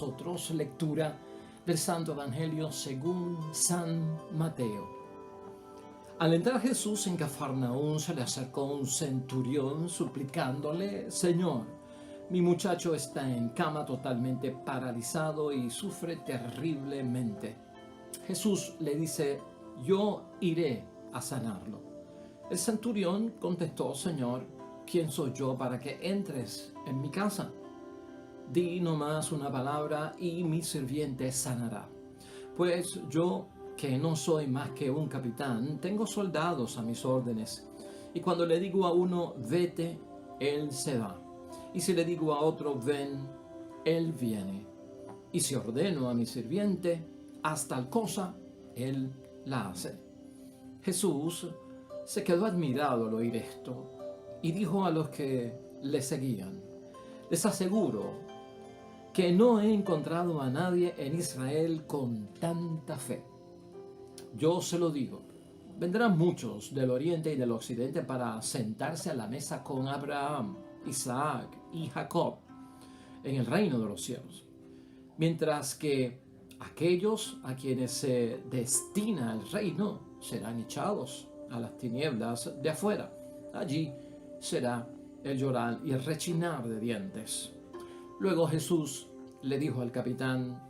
nosotros lectura del Santo Evangelio según San Mateo. Al entrar Jesús en Cafarnaún, se le acercó un centurión suplicándole: Señor, mi muchacho está en cama totalmente paralizado y sufre terriblemente. Jesús le dice: yo iré a sanarlo. El centurión contestó: Señor, ¿quién soy yo para que entres en mi casa? Di nomás una palabra y mi sirviente sanará. Pues yo, que no soy más que un capitán, tengo soldados a mis órdenes. Y cuando le digo a uno, vete, él se va. Y si le digo a otro, ven, él viene. Y si ordeno a mi sirviente, haz tal cosa, él la hace. Jesús se quedó admirado al oír esto y dijo a los que le seguían: les aseguro que no he encontrado a nadie en Israel con tanta fe. Yo se lo digo, vendrán muchos del oriente y del occidente para sentarse a la mesa con Abraham, Isaac y Jacob en el reino de los cielos, mientras que aquellos a quienes se destina el reino serán echados a las tinieblas de afuera. Allí será el llorar y el rechinar de dientes. Luego Jesús le dijo al capitán: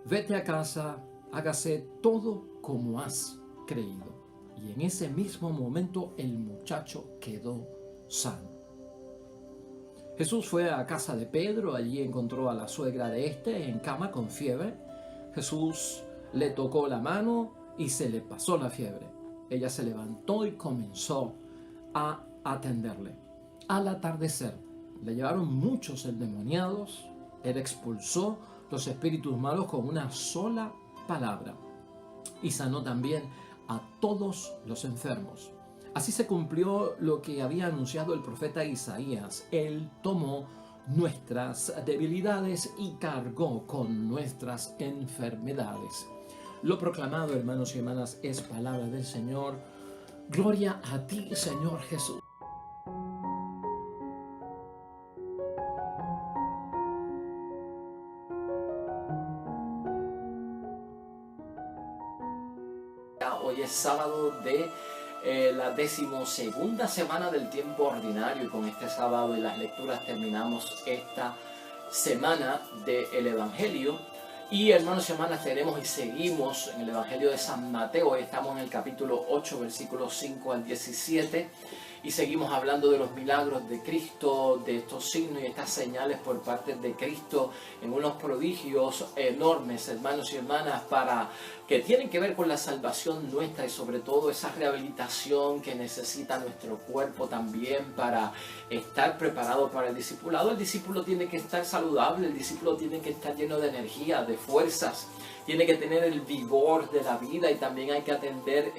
vete a casa, hágase todo como has creído. Y en ese mismo momento el muchacho quedó sano. Jesús fue a casa de Pedro, allí encontró a la suegra de este en cama con fiebre. Jesús le tocó la mano y se le pasó la fiebre. Ella se levantó y comenzó a atenderle. Al atardecer le llevaron muchos endemoniados. Él expulsó los espíritus malos con una sola palabra y sanó también a todos los enfermos. Así se cumplió lo que había anunciado el profeta Isaías: Él tomó nuestras debilidades y cargó con nuestras enfermedades. Lo proclamado, hermanos y hermanas, es palabra del Señor. Gloria a ti, Señor Jesús. Hoy es sábado de la 12ª semana del tiempo ordinario, y con este sábado y las lecturas terminamos esta semana del Evangelio. Y hermanos y hermanas, tenemos y seguimos en el Evangelio de San Mateo. Hoy estamos en el capítulo 8, versículos 5 al 17, y seguimos hablando de los milagros de Cristo, de estos signos y estas señales por parte de Cristo, en unos prodigios enormes, hermanos y hermanas, que tienen que ver con la salvación nuestra y sobre todo esa rehabilitación que necesita nuestro cuerpo también para estar preparado para el discipulado. El discípulo tiene que estar saludable, el discípulo tiene que estar lleno de energía, de fuerzas, tiene que tener el vigor de la vida, y también hay que atender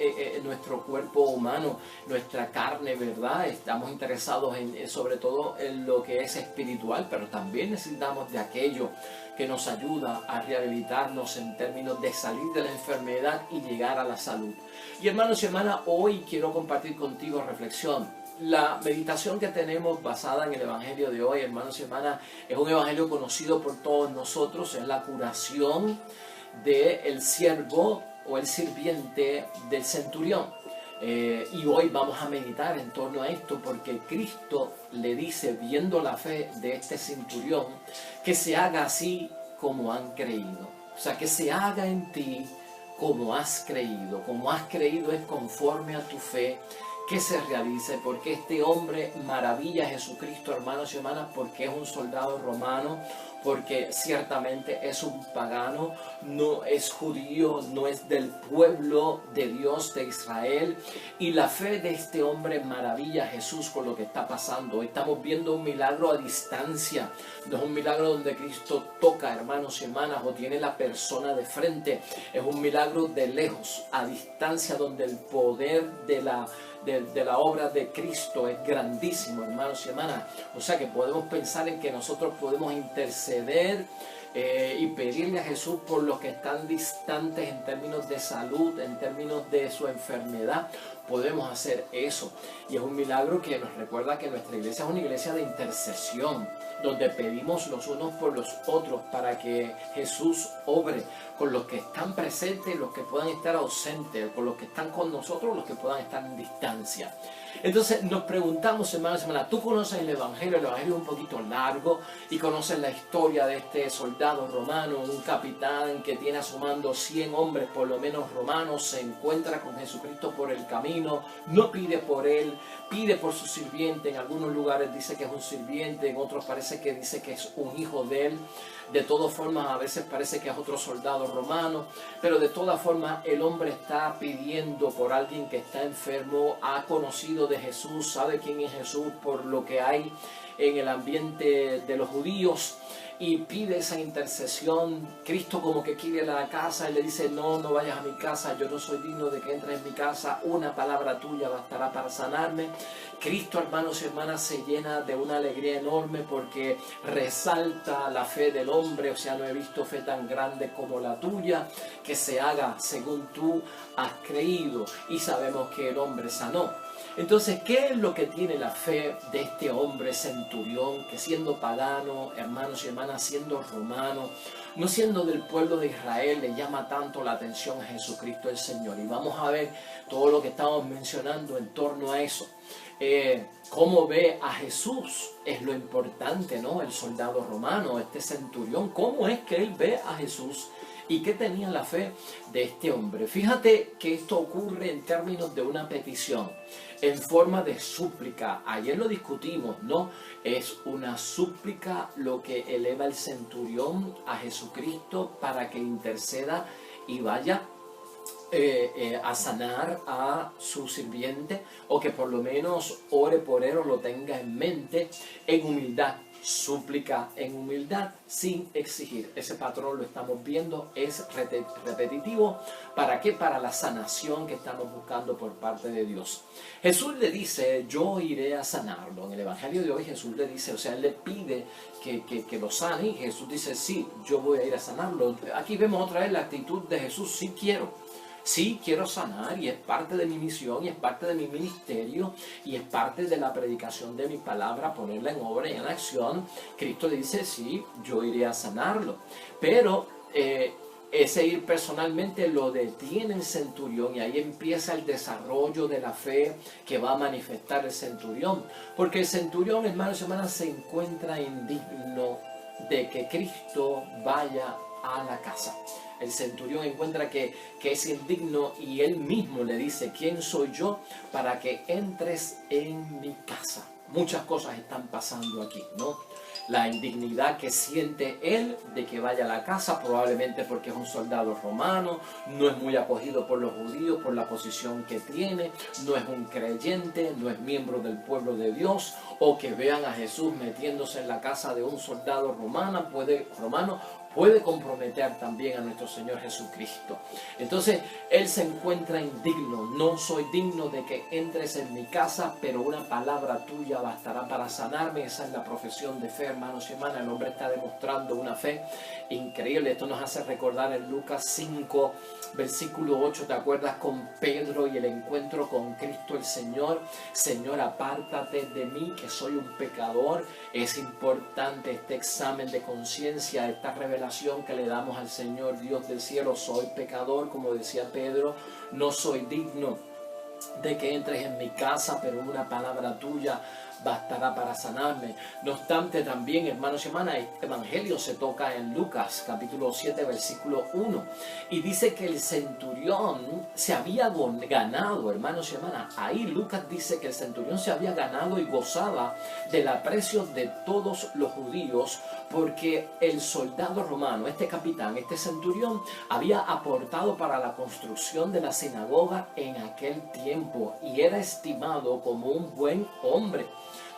nuestro cuerpo humano, nuestra carne, ¿verdad? Estamos interesados sobre todo en lo que es espiritual, pero también necesitamos de aquello que nos ayuda a rehabilitarnos en términos de salir de la enfermedad y llegar a la salud. Y hermanos y hermanas, hoy quiero compartir contigo reflexión. La meditación que tenemos basada en el Evangelio de hoy, hermanos y hermanas, es un Evangelio conocido por todos nosotros. Es la curación del siervo o el sirviente del centurión. Y hoy vamos a meditar en torno a esto, porque Cristo le dice, viendo la fe de este centurión, que se haga así como han creído. O sea, que se haga en ti como has creído. Como has creído es conforme a tu fe, que se realice, porque este hombre maravilla a Jesucristo, hermanos y hermanas, porque es un soldado romano, porque ciertamente es un pagano, no es judío, no es del pueblo de Dios de Israel, y la fe de este hombre maravilla a Jesús con lo que está pasando. Hoy estamos viendo un milagro a distancia, no es un milagro donde Cristo toca, hermanos y hermanas, o tiene la persona de frente, es un milagro de lejos, a distancia, donde el poder de la obra de Cristo es grandísimo, hermanos y hermanas. O sea que podemos pensar en que nosotros podemos interceder y pedirle a Jesús por los que están distantes en términos de salud, en términos de su enfermedad, podemos hacer eso. Y es un milagro que nos recuerda que nuestra iglesia es una iglesia de intercesión, donde pedimos los unos por los otros para que Jesús obre con los que están presentes, los que puedan estar ausentes, con los que están con nosotros, los que puedan estar en distancia. Entonces nos preguntamos semana a semana, tú conoces el Evangelio es un poquito largo y conoces la historia de este soldado romano, un capitán que tiene a su mando 100 hombres por lo menos romanos, se encuentra con Jesucristo por el camino, no pide por él, pide por su sirviente, en algunos lugares dice que es un sirviente, en otros parece que dice que es un hijo de él. De todas formas, a veces parece que es otro soldado romano, pero de todas formas el hombre está pidiendo por alguien que está enfermo, ha conocido de Jesús, sabe quién es Jesús por lo que hay en el ambiente de los judíos y pide esa intercesión. Cristo como que quiere ir a la casa y le dice, no vayas a mi casa, yo no soy digno de que entres en mi casa, una palabra tuya bastará para sanarme. Cristo, hermanos y hermanas, se llena de una alegría enorme porque resalta la fe del hombre, o sea, no he visto fe tan grande como la tuya, que se haga según tú has creído, y sabemos que el hombre sanó. Entonces, ¿qué es lo que tiene la fe de este hombre centurión que siendo pagano, hermanos y hermanas, siendo romano, no siendo del pueblo de Israel, le llama tanto la atención a Jesucristo el Señor? Y vamos a ver todo lo que estamos mencionando en torno a eso. Cómo ve a Jesús es lo importante, ¿no? El soldado romano, este centurión, cómo es que él ve a Jesús y qué tenía la fe de este hombre. Fíjate que esto ocurre en términos de una petición, en forma de súplica. Ayer lo discutimos, ¿no? Es una súplica lo que eleva el centurión a Jesucristo para que interceda y vaya a sanar a su sirviente, o que por lo menos ore por él o lo tenga en mente en humildad. Súplica en humildad sin exigir. Ese patrón lo estamos viendo, es repetitivo. ¿Para qué? Para la sanación que estamos buscando por parte de Dios. Jesús le dice, yo iré a sanarlo. En el Evangelio de hoy Jesús le dice, o sea, él le pide que lo sane, y Jesús dice, sí, yo voy a ir a sanarlo. Aquí vemos otra vez la actitud de Jesús, sí quiero. Sí, quiero sanar, y es parte de mi misión, y es parte de mi ministerio, y es parte de la predicación de mi palabra, ponerla en obra y en acción. Cristo dice, sí, yo iré a sanarlo. Pero ese ir personalmente lo detiene el centurión, y ahí empieza el desarrollo de la fe que va a manifestar el centurión. Porque el centurión, hermanos y hermanas, se encuentra indigno de que Cristo vaya a la casa. El centurión encuentra que es indigno, y él mismo le dice, ¿quién soy yo para que entres en mi casa? Muchas cosas están pasando aquí, ¿no? La indignidad que siente él de que vaya a la casa, probablemente porque es un soldado romano, no es muy acogido por los judíos por la posición que tiene, no es un creyente, no es miembro del pueblo de Dios, o que vean a Jesús metiéndose en la casa de un soldado romano puede comprometer también a nuestro Señor Jesucristo. Entonces, él se encuentra indigno. No soy digno de que entres en mi casa, pero una palabra tuya bastará para sanarme. Esa es la profesión de fe, hermanos y hermanas. El hombre está demostrando una fe increíble. Esto nos hace recordar en Lucas 5, versículo 8, ¿te acuerdas? Con Pedro y el encuentro con Cristo el Señor. Señor, apártate de mí, que soy un pecador. Es importante este examen de conciencia, esta revelación que le damos al Señor Dios del cielo. Soy pecador, como decía Pedro, no soy digno de que entres en mi casa, pero una palabra tuya bastará para sanarme. No obstante, también, hermanos y hermanas, este evangelio se toca en Lucas, capítulo 7, versículo 1, y dice que el centurión se había ganado, hermanos y hermanas, ahí Lucas dice que el centurión se había ganado y gozaba del aprecio de todos los judíos, porque el soldado romano, este capitán, este centurión, había aportado para la construcción de la sinagoga en aquel tiempo, y era estimado como un buen hombre,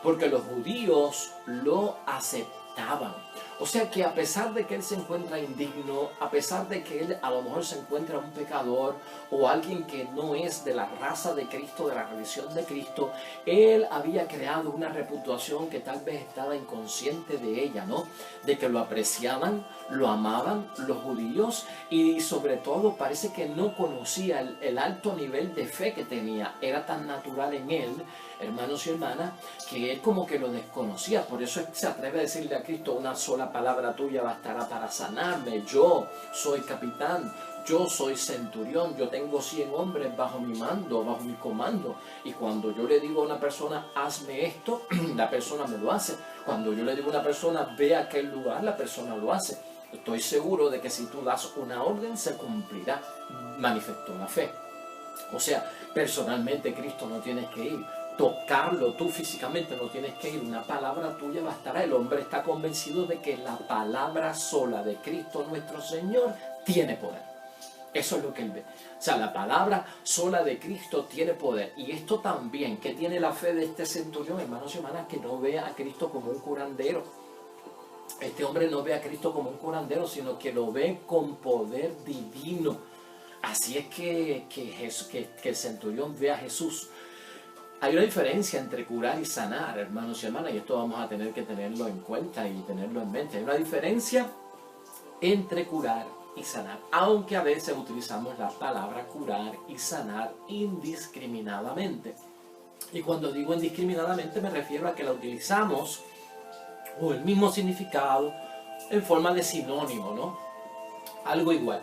porque los judíos lo aceptaban. O sea que a pesar de que él se encuentra indigno, a pesar de que él a lo mejor se encuentra un pecador o alguien que no es de la raza de Cristo, de la religión de Cristo, él había creado una reputación que tal vez estaba inconsciente de ella, ¿no? De que lo apreciaban, lo amaban los judíos y sobre todo parece que no conocía el alto nivel de fe que tenía. Era tan natural en él, hermanos y hermanas, que él como que lo desconocía. Por eso se atreve a decirle a Cristo: una sola palabra tuya bastará para sanarme. Yo soy capitán, yo soy centurión, yo tengo 100 hombres bajo mi mando, bajo mi comando. Y cuando yo le digo a una persona: hazme esto, la persona me lo hace. Cuando yo le digo a una persona: ve a aquel lugar, la persona lo hace. Estoy seguro de que si tú das una orden, se cumplirá. Manifestó la fe. O sea, personalmente Cristo no tienes que ir. Tocarlo tú físicamente no tienes que ir. Una palabra tuya bastará. El hombre está convencido de que la palabra sola de Cristo nuestro Señor tiene poder. Eso es lo que él ve. O sea, la palabra sola de Cristo tiene poder. Y esto también, que tiene la fe de este centurión, hermanos y hermanas, que no ve a Cristo como un curandero. Este hombre no ve a Cristo como un curandero, sino que lo ve con poder divino. Así es que el centurión ve a Jesús. Hay una diferencia entre curar y sanar, hermanos y hermanas, y esto vamos a tener que tenerlo en cuenta y tenerlo en mente. Hay una diferencia entre curar y sanar, aunque a veces utilizamos la palabra curar y sanar indiscriminadamente. Y cuando digo indiscriminadamente me refiero a que la utilizamos o el mismo significado en forma de sinónimo, ¿no? Algo igual.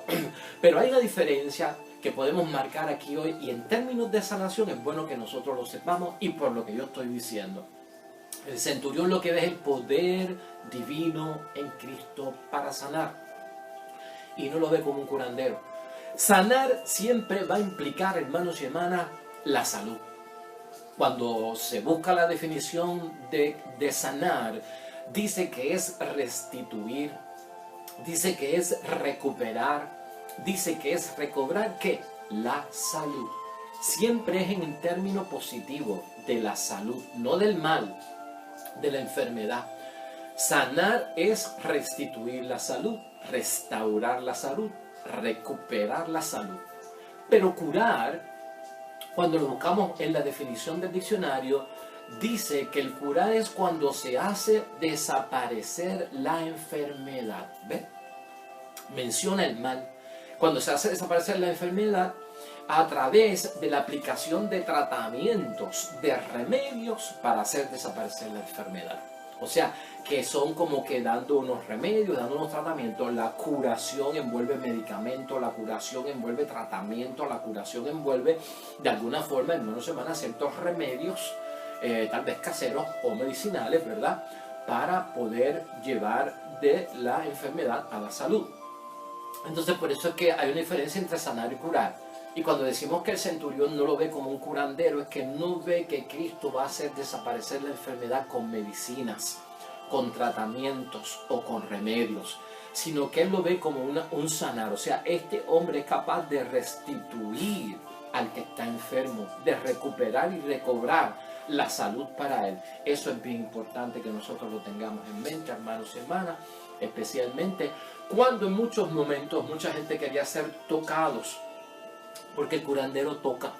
Pero hay una diferencia que podemos marcar aquí hoy, y en términos de sanación es bueno que nosotros lo sepamos, y por lo que yo estoy diciendo. El centurión lo que ve es el poder divino en Cristo para sanar, y no lo ve como un curandero. Sanar siempre va a implicar, hermanos y hermanas, la salud. Cuando se busca la definición de sanar, dice que es restituir, dice que es recuperar, dice que es recobrar, ¿qué? La salud. Siempre es en el término positivo de la salud, no del mal, de la enfermedad. Sanar es restituir la salud, restaurar la salud, recuperar la salud. Pero curar, cuando lo buscamos en la definición del diccionario, dice que el curar es cuando se hace desaparecer la enfermedad. ¿Ves? Menciona el mal. Cuando se hace desaparecer la enfermedad a través de la aplicación de tratamientos, de remedios para hacer desaparecer la enfermedad. O sea, que son como que dando unos remedios, dando unos tratamientos. La curación envuelve medicamentos, la curación envuelve tratamiento, la curación envuelve de alguna forma, hermanos y hermanas, ciertos remedios, tal vez caseros o medicinales, ¿verdad? Para poder llevar de la enfermedad a la salud. Entonces, por eso es que hay una diferencia entre sanar y curar. Y cuando decimos que el centurión no lo ve como un curandero, es que no ve que Cristo va a hacer desaparecer la enfermedad con medicinas, con tratamientos o con remedios, sino que él lo ve como un sanar. O sea, este hombre es capaz de restituir al que está enfermo, de recuperar y recobrar la salud para él. Eso es bien importante que nosotros lo tengamos en mente, hermanos y hermanas, especialmente cuando en muchos momentos mucha gente quería ser tocados, porque el curandero toca.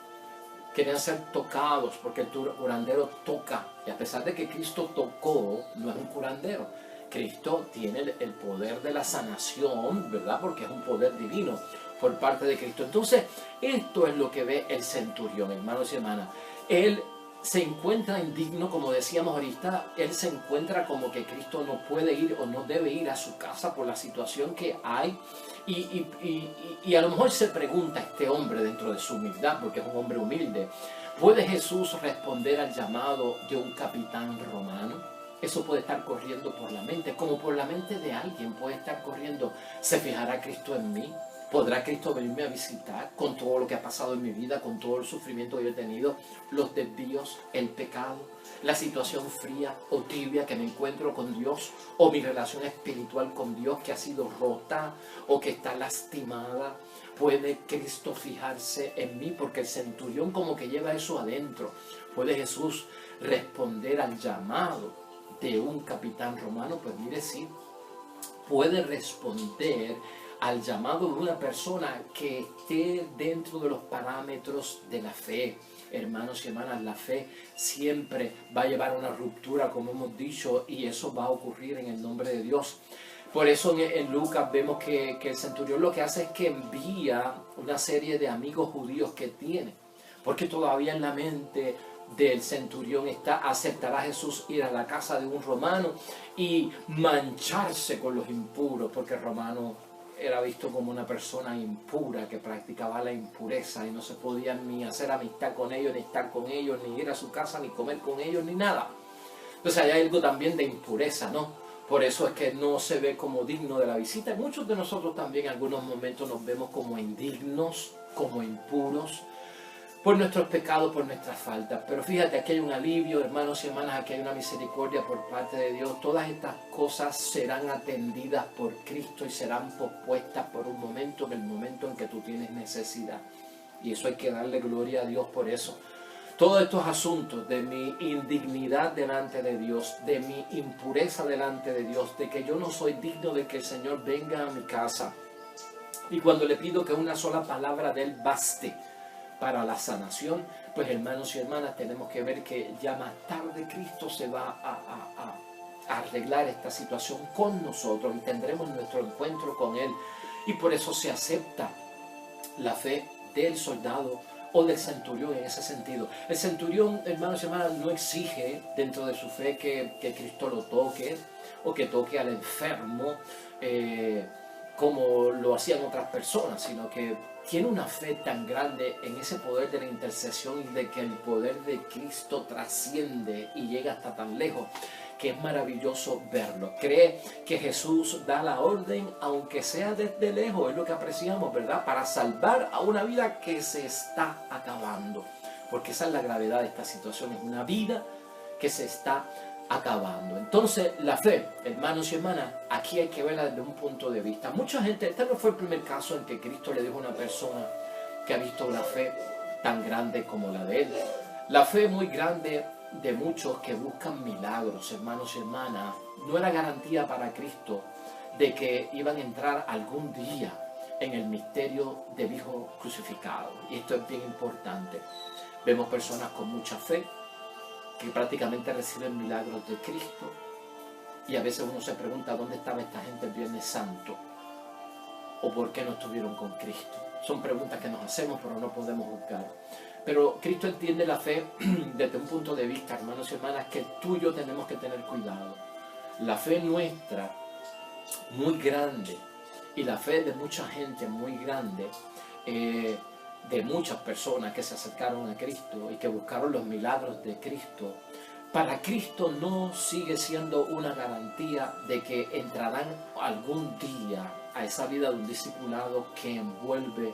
Querían ser tocados porque el curandero toca. Y a pesar de que Cristo tocó, no es un curandero. Cristo tiene el poder de la sanación, ¿verdad? Porque es un poder divino por parte de Cristo. Entonces, esto es lo que ve el centurión, hermanos y hermanas. Él se encuentra indigno, como decíamos ahorita. Él se encuentra como que Cristo no puede ir o no debe ir a su casa por la situación que hay. Y a lo mejor se pregunta este hombre dentro de su humildad, porque es un hombre humilde: ¿puede Jesús responder al llamado de un capitán romano? Eso puede estar corriendo por la mente, como por la mente de alguien puede estar corriendo: ¿se fijará Cristo en mí? ¿Podrá Cristo venirme a visitar con todo lo que ha pasado en mi vida, con todo el sufrimiento que yo he tenido, los desvíos, el pecado, la situación fría o tibia que me encuentro con Dios, o mi relación espiritual con Dios que ha sido rota o que está lastimada? ¿Puede Cristo fijarse en mí? Porque el centurión como que lleva eso adentro. ¿Puede Jesús responder al llamado de un capitán romano? Pues mire, sí. puede responder al llamado de una persona que esté dentro de los parámetros de la fe. Hermanos y hermanas, la fe siempre va a llevar a una ruptura, como hemos dicho, y eso va a ocurrir en el nombre de Dios. Por eso en Lucas vemos que el centurión lo que hace es que envía una serie de amigos judíos que tiene, porque todavía en la mente del centurión está: ¿aceptará Jesús ir a la casa de un romano y mancharse con los impuros? Porque el romano era visto como una persona impura que practicaba la impureza y no se podía ni hacer amistad con ellos, ni estar con ellos, ni ir a su casa, ni comer con ellos, ni nada. Entonces hay algo también de impureza, ¿no? Por eso es que no se ve como digno de la visita. Y muchos de nosotros también en algunos momentos nos vemos como indignos, como impuros, por nuestros pecados, por nuestras faltas. Pero fíjate, aquí hay un alivio, hermanos y hermanas, aquí hay una misericordia por parte de Dios. Todas estas cosas serán atendidas por Cristo y serán pospuestas por un momento, en el momento en que tú tienes necesidad. Y eso hay que darle gloria a Dios por eso. Todos estos asuntos de mi indignidad delante de Dios, de mi impureza delante de Dios, de que yo no soy digno de que el Señor venga a mi casa. Y cuando le pido que una sola palabra de Él baste para la sanación, pues hermanos y hermanas, tenemos que ver que ya más tarde Cristo se va a arreglar esta situación con nosotros y tendremos nuestro encuentro con Él. Y por eso se acepta la fe del soldado o del centurión en ese sentido. El centurión, hermanos y hermanas, no exige dentro de su fe que Cristo lo toque o que toque al enfermo como lo hacían otras personas, sino que tiene una fe tan grande en ese poder de la intercesión y de que el poder de Cristo trasciende y llega hasta tan lejos, que es maravilloso verlo. Cree que Jesús da la orden, aunque sea desde lejos, es lo que apreciamos, ¿verdad? Para salvar a una vida que se está acabando. Porque esa es la gravedad de esta situación, es una vida que se está acabando. Entonces, la fe, hermanos y hermanas, aquí hay que verla desde un punto de vista. Mucha gente, este no fue el primer caso en que Cristo le dijo a una persona que ha visto la fe tan grande como la de él. La fe muy grande de muchos que buscan milagros, hermanos y hermanas, no era garantía para Cristo de que iban a entrar algún día en el misterio del Hijo crucificado. Y esto es bien importante. Vemos personas con mucha fe que prácticamente reciben milagros de Cristo, y a veces uno se pregunta dónde estaba esta gente el Viernes Santo o por qué no estuvieron con Cristo. Son preguntas que nos hacemos, pero no podemos juzgar. Pero Cristo entiende la fe desde un punto de vista, hermanos y hermanas, que tú y yo tenemos que tener cuidado. La fe nuestra, muy grande, y la fe de mucha gente muy grande, de muchas personas que se acercaron a Cristo y que buscaron los milagros de Cristo, para Cristo no sigue siendo una garantía de que entrarán algún día a esa vida de un discipulado que envuelve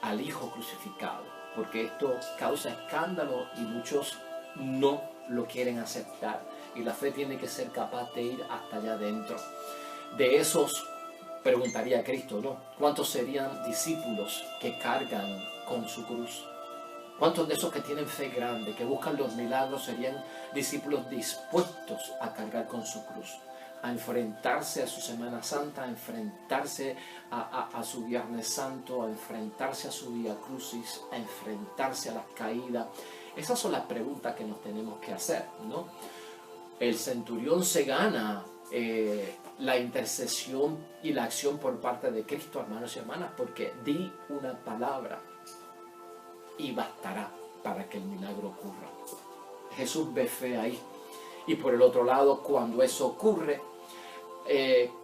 al Hijo crucificado, porque esto causa escándalo y muchos no lo quieren aceptar, y la fe tiene que ser capaz de ir hasta allá adentro. De esos, preguntaría Cristo, ¿no? ¿Cuántos serían discípulos que cargan con su cruz? ¿Cuántos de esos que tienen fe grande, que buscan los milagros, serían discípulos dispuestos a cargar con su cruz, a enfrentarse a su Semana Santa, a enfrentarse a su Viernes Santo, a enfrentarse a su Vía Crucis, a enfrentarse a las caídas? Esas son las preguntas que nos tenemos que hacer, ¿no? El centurión se gana la intercesión y la acción por parte de Cristo, hermanos y hermanas, porque di una palabra y bastará para que el milagro ocurra. Jesús ve fe ahí. Y por el otro lado, cuando eso ocurre,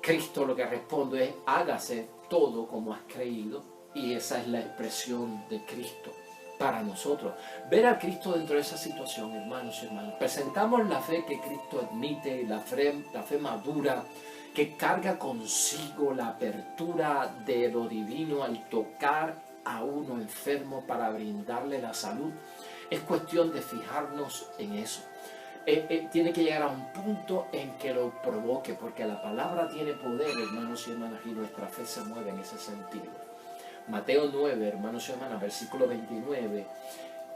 Cristo lo que responde es: hágase todo como has creído. Y esa es la expresión de Cristo para nosotros. Ver a Cristo dentro de esa situación, hermanos y hermanas. Presentamos la fe que Cristo admite, la fe madura, que carga consigo la apertura de lo divino al tocar a uno enfermo para brindarle la salud. Es cuestión de fijarnos en eso. Tiene que llegar a un punto en que lo provoque, porque la palabra tiene poder, hermanos y hermanas, y nuestra fe se mueve en ese sentido. Mateo 9, hermanos y hermanas, versículo 29,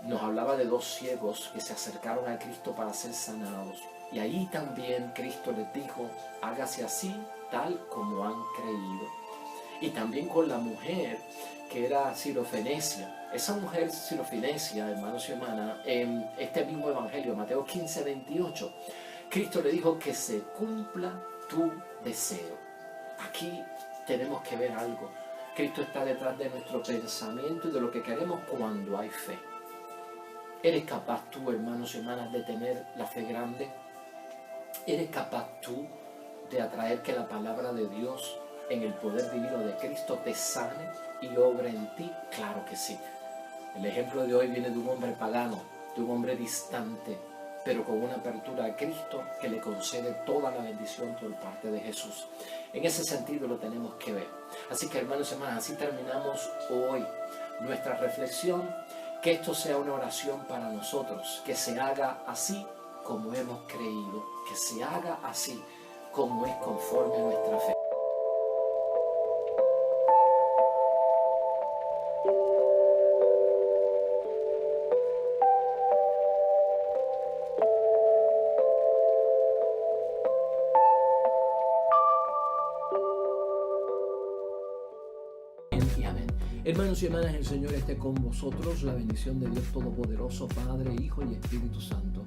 nos hablaba de dos ciegos que se acercaron a Cristo para ser sanados. Y ahí también Cristo les dijo: hágase así tal como han creído. Y también con la mujer que era sirofenicia. Esa mujer sirofenicia, hermanos y hermanas, en este mismo evangelio, Mateo 15, 28, Cristo le dijo que se cumpla tu deseo. Aquí tenemos que ver algo. Cristo está detrás de nuestro pensamiento y de lo que queremos cuando hay fe. ¿Eres capaz tú, hermanos y hermanas, de tener la fe grande? ¿Eres capaz tú de atraer que la palabra de Dios en el poder divino de Cristo te sane y obre en ti? Claro que sí. El ejemplo de hoy viene de un hombre pagano, de un hombre distante, pero con una apertura a Cristo que le concede toda la bendición por parte de Jesús. En ese sentido lo tenemos que ver. Así que, hermanos y hermanas, así terminamos hoy nuestra reflexión. Que esto sea una oración para nosotros, que se haga así como hemos creído, que se haga así como es conforme a nuestra fe. Y amén. Hermanos y hermanas, el Señor esté con vosotros. La bendición de Dios Todopoderoso, Padre, Hijo y Espíritu Santo,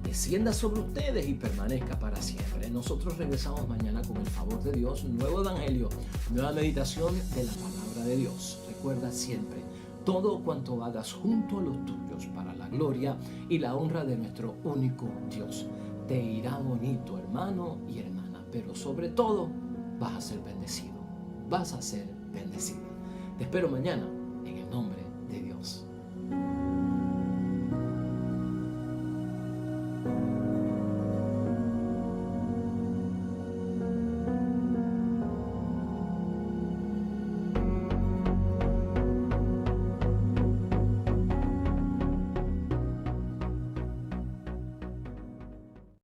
descienda sobre ustedes y permanezca para siempre. Nosotros regresamos mañana con el favor de Dios, un nuevo evangelio, nueva meditación de la palabra de Dios. Recuerda siempre, todo cuanto hagas junto a los tuyos para la gloria y la honra de nuestro único Dios. Te irá bonito, hermano y hermana, pero sobre todo vas a ser bendecido. Vas a ser bendecido. Te espero mañana en el nombre de Dios.